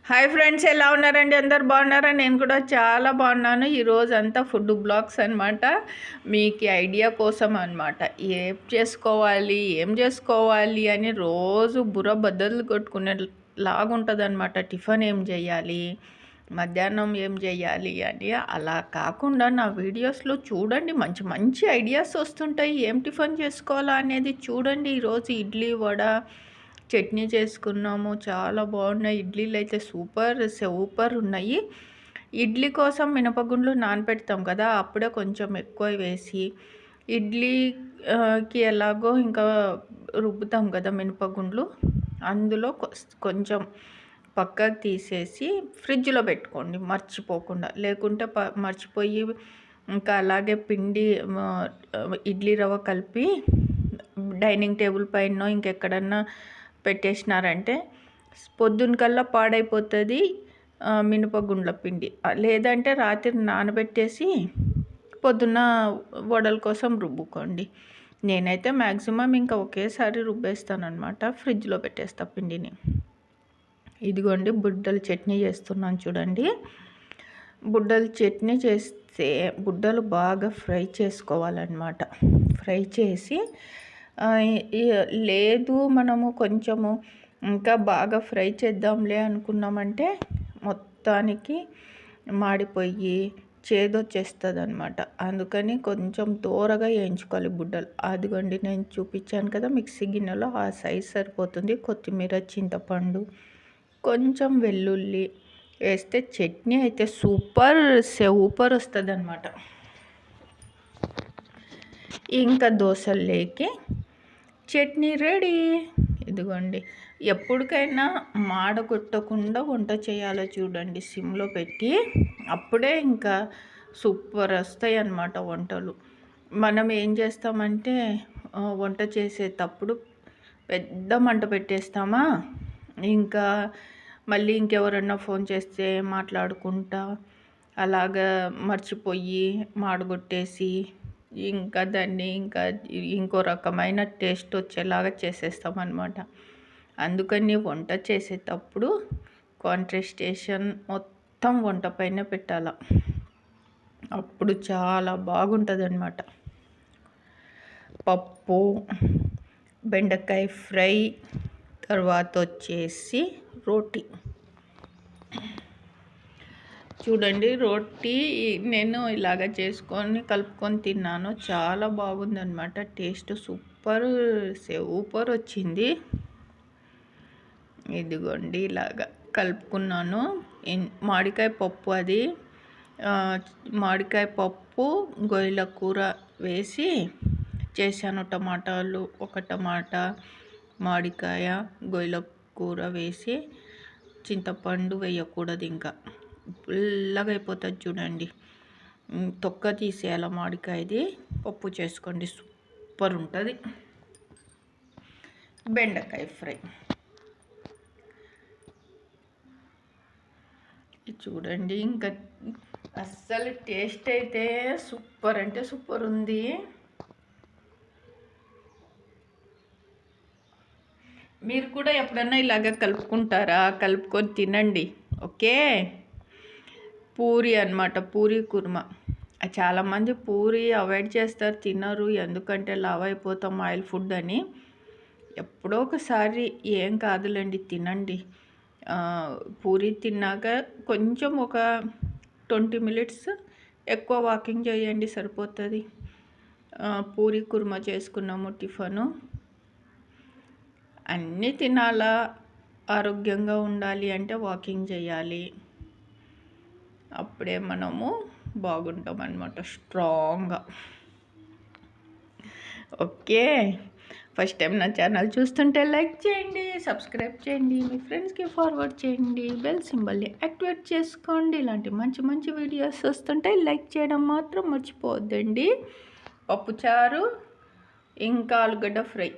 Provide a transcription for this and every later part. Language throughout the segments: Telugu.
హాయ్ ఫ్రెండ్స్, ఎలా ఉన్నారండి? అందరు బాగున్నారా? నేను కూడా చాలా బాగున్నాను. ఈరోజు అంతా ఫుడ్ బ్లాగ్స్ అనమాట. మీకు ఐడియా కోసం అనమాట. ఏం చేసుకోవాలి అని రోజు బుర్ర బద్దలు కొట్టుకునే లాగుంటుంది అనమాట. టిఫిన్ ఏం చేయాలి, మధ్యాహ్నం ఏం చేయాలి అని. అలా కాకుండా నా వీడియోస్లో చూడండి, మంచి మంచి ఐడియాస్ వస్తుంటాయి. ఏం టిఫిన్ చేసుకోవాలా అనేది చూడండి. ఈరోజు ఇడ్లీ, వడ, చట్నీ చేసుకున్నాము. చాలా బాగున్నాయి ఇడ్లీలు అయితే, సూపర్ ఉన్నాయి. ఇడ్లీ కోసం మినపగుండ్లు నానబెడతాం కదా, అప్పుడే కొంచెం ఎక్కువ వేసి ఇడ్లీకి ఎలాగో ఇంకా రుబ్బుతాం కదా మినపగుండ్లు, అందులో కొంచెం పక్కకు తీసేసి ఫ్రిడ్జ్లో పెట్టుకోండి మర్చిపోకుండా. లేకుంటే మర్చిపోయి ఇంకా అలాగే పిండి ఇడ్లీ రవ్వ కలిపి డైనింగ్ టేబుల్ పైన ఇంకెక్కడన్నా పెట్టేసినారంటే పొద్దునకల్లా పాడైపోతుంది మినపగుండ్ల పిండి. లేదంటే రాత్రి నానబెట్టేసి పొద్దున్న వడల కోసం రుబ్బుకోండి. నేనైతే మ్యాక్సిమం ఇంకా ఒకేసారి రుబ్బేస్తాను అనమాట, ఫ్రిడ్జ్లో పెట్టేస్తా పిండిని. ఇదిగోండి బుడ్డల చట్నీ చేస్తున్నాను చూడండి. బుడ్డల చట్నీ చేస్తే బుడ్డలు బాగా ఫ్రై చేసుకోవాలన్నమాట. ఫ్రై చేసి లేదు మనము కొంచెము ఇంకా బాగా ఫ్రై చేద్దాంలే అనుకున్నామంటే మొత్తానికి మాడిపోయి చేదొచ్చేస్తుంది అనమాట. అందుకని కొంచెం దూరగా వేయించుకోవాలి బుడ్డలు. అదిగోండి నేను చూపించాను కదా మిక్సీ గిన్నెలో, ఆ సైజ్ సరిపోతుంది. కొత్తిమీర, చింతపండు, కొంచెం వెల్లుల్లి వేస్తే చట్నీ అయితే సూపర్ వస్తుంది అనమాట. ఇంకా దోశల్లోకి చట్నీ రెడీ. ఇదిగోండి, ఎప్పటికైనా మాడగొట్టకుండా వంట చేయాలో చూడండి, సిమ్లో పెట్టి. అప్పుడే ఇంకా సూపర్ వస్తాయి అన్నమాట వంటలు. మనం ఏం చేస్తామంటే వంట చేసేటప్పుడు పెద్ద మంట పెట్టేస్తామా, ఇంకా మళ్ళీ ఇంకెవరన్నా ఫోన్ చేస్తే మాట్లాడుకుంటా అలాగా మర్చిపోయి మాడగొట్టేసి ఇంకా దాన్ని ఇంకో రకమైన టేస్ట్ వచ్చేలాగా చేసేస్తామన్నమాట. అందుకని వంట చేసేటప్పుడు కాన్సంట్రేషన్ మొత్తం వంట పైన పెట్టాల, అప్పుడు చాలా బాగుంటుంది అన్నమాట. పప్పు, బెండకాయ ఫ్రై, తర్వాత వచ్చేసి రోటీ. చూడండి, రోటీ నేను ఇలాగ చేసుకొని కలుపుకొని తిన్నాను. చాలా బాగుందన్నమాట. టేస్ట్ సూపర్ వచ్చింది. ఇదిగోండి ఇలాగ కలుపుకున్నాను. మామిడికాయ పప్పు, అది మామిడికాయ పప్పు గొయ్యల కూర వేసి చేశాను. టమాటాలు, ఒక టమాటా, మామిడికాయ, గొయ్యల కూర వేసి, చింతపండు వేయకూడదు, ఇంకా పుల్లగా అయిపోతుంది చూడండి. తొక్క తీసేయాల మామిడికాయది, పప్పు చేసుకోండి, సూపర్ ఉంటుంది. బెండకాయ ఫ్రై చూడండి, ఇంకా అస్సలు టేస్ట్ అయితే సూపర్ అంటే సూపర్ ఉంది. మీరు కూడా ఎప్పుడన్నా ఇలాగ కలుపుకుంటారా? కలుపుకొని తినండి, ఓకే. పూరి అన్నమాట, పూరి కుర్మా. చాలామంది పూరి అవాయిడ్ చేస్తారు, తినరు. ఎందుకంటే లావ్ అయిపోతాం ఆయిల్ ఫుడ్ అని. ఎప్పుడో ఒకసారి ఏం కాదులేండి, తినండి. పూరి తిన్నాక కొంచెం ఒక 20 మినిట్స్ ఎక్కువ వాకింగ్ చేయండి, సరిపోతుంది. పూరి కుర్మా చేసుకున్నాము టిఫను. అన్నీ తినాలా, ఆరోగ్యంగా ఉండాలి అంటే వాకింగ్ చేయాలి. అప్పుడే మనము బాగుంటాం అన్నమాట, స్ట్రాంగ్గా. ఓకే, ఫస్ట్ టైం నా ఛానల్ చూస్తుంటే లైక్ చేయండి, సబ్స్క్రైబ్ చేయండి, మీ ఫ్రెండ్స్కి ఫార్వర్డ్ చేయండి, బెల్ సింబల్ని యాక్టివేట్ చేసుకోండి. ఇలాంటి మంచి మంచి వీడియోస్ వస్తుంటే లైక్ చేయడం మాత్రం మర్చిపోవద్దండి. పప్పుచారు, ఇంకా ఆలుగడ్డ ఫ్రై.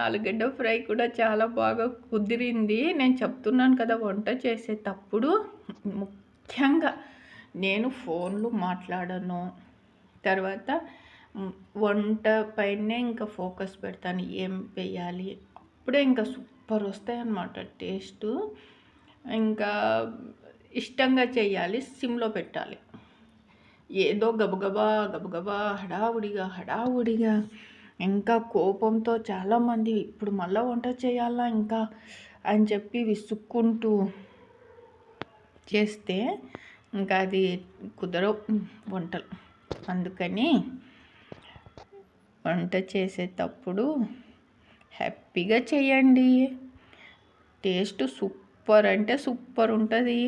ఆలుగడ్డ ఫ్రై కూడా చాలా బాగా కుదిరింది. నేను చెప్తున్నాను కదా, వంట చేసేటప్పుడు ముఖ్యంగా నేను ఫోన్లు మాట్లాడను. తర్వాత వంట పైనే ఇంకా ఫోకస్ పెడతాను, ఏం వేయాలి. అప్పుడే ఇంకా సూపర్ వస్తాయి అన్నమాట టేస్టు. ఇంకా ఇష్టంగా చేయాలి, సిమ్లో పెట్టాలి. ఏదో గబగబా గబగబా హడావుడిగా ఇంకా కోపంతో చాలామంది ఇప్పుడు మళ్ళీ వంట చేయాలా ఇంకా అని చెప్పి విసుక్కుంటూ చేస్తే ఇంకా అది కుదరవు వంటలు. అందుకని వంట చేసేటప్పుడు హ్యాపీగా చేయండి. టేస్ట్ సూపర్ అంటే సూపర్ ఉంటుంది.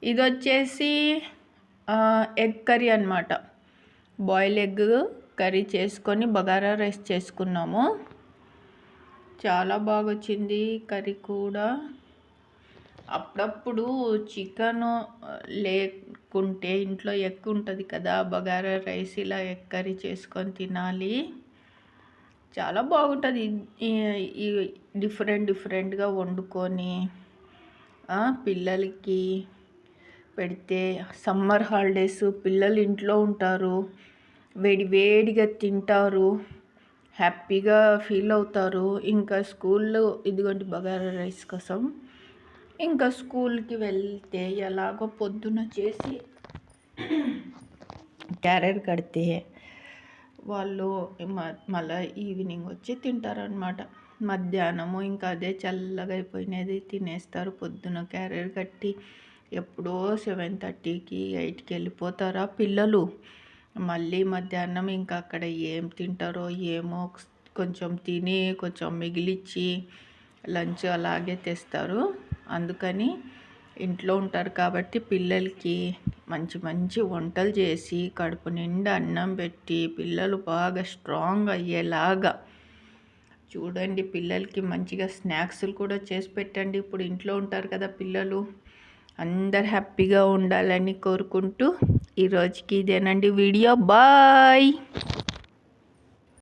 ఇది వచ్చేసి ఎగ్ కర్రీ అన్నమాట. బాయిల్ ఎగ్ కర్రీ చేసుకొని బగారా రైస్ చేసుకున్నాము. చాలా బాగా వచ్చింది కర్రీ కూడా. అప్పుడప్పుడు చికెన్ లేకుంటే ఇంట్లో ఎగ్ ఉంటుంది కదా, బగారా రైస్ ఇలా ఎగ్ కర్రీ చేసుకొని తినాలి. చాలా బాగుంటుంది. ఈ డిఫరెంట్గా వండుకొని పిల్లలకి పెడితే, సమ్మర్ హాలిడేస్ పిల్లలు ఇంట్లో ఉంటారు, వేడిగా తింటారు, హ్యాపీగా ఫీల్ అవుతారు. ఇంకా స్కూల్లో ఇదిగోండి బగారా రైస్ కోసం ఇంకా స్కూల్కి వెళ్తే ఎలాగో పొద్దున చేసి క్యారియర్ కడితే వాళ్ళు మళ్ళీ ఈవినింగ్ వచ్చి తింటారనమాట. మధ్యాహ్నము ఇంకా అదే చల్లగా అయిపోయినది తినేస్తారు. పొద్దున క్యారియర్ కట్టి ఎప్పుడో 7:30కి 8కి వెళ్ళిపోతారా పిల్లలు. మళ్ళీ మధ్యాహ్నం ఇంకా అక్కడ ఏం తింటారో ఏమో, కొంచెం తిని కొంచెం మిగిలిచ్చి లంచ్ అలాగే తెస్తారు. అందుకని ఇంట్లో ఉంటారు కాబట్టి పిల్లలకి మంచి వంటలు చేసి కడుపు నిండా అన్నం పెట్టి పిల్లలు బాగా స్ట్రాంగ్ అయ్యేలాగా చూడండి. పిల్లలకి మంచిగా స్నాక్స్లు కూడా చేసి పెట్టండి. ఇప్పుడు ఇంట్లో ఉంటారు కదా పిల్లలు, అందరు హ్యాపీగా ఉండాలని కోరుకుంటూ ఈరోజుకి ఇదేనండి వీడియో. బాయ్.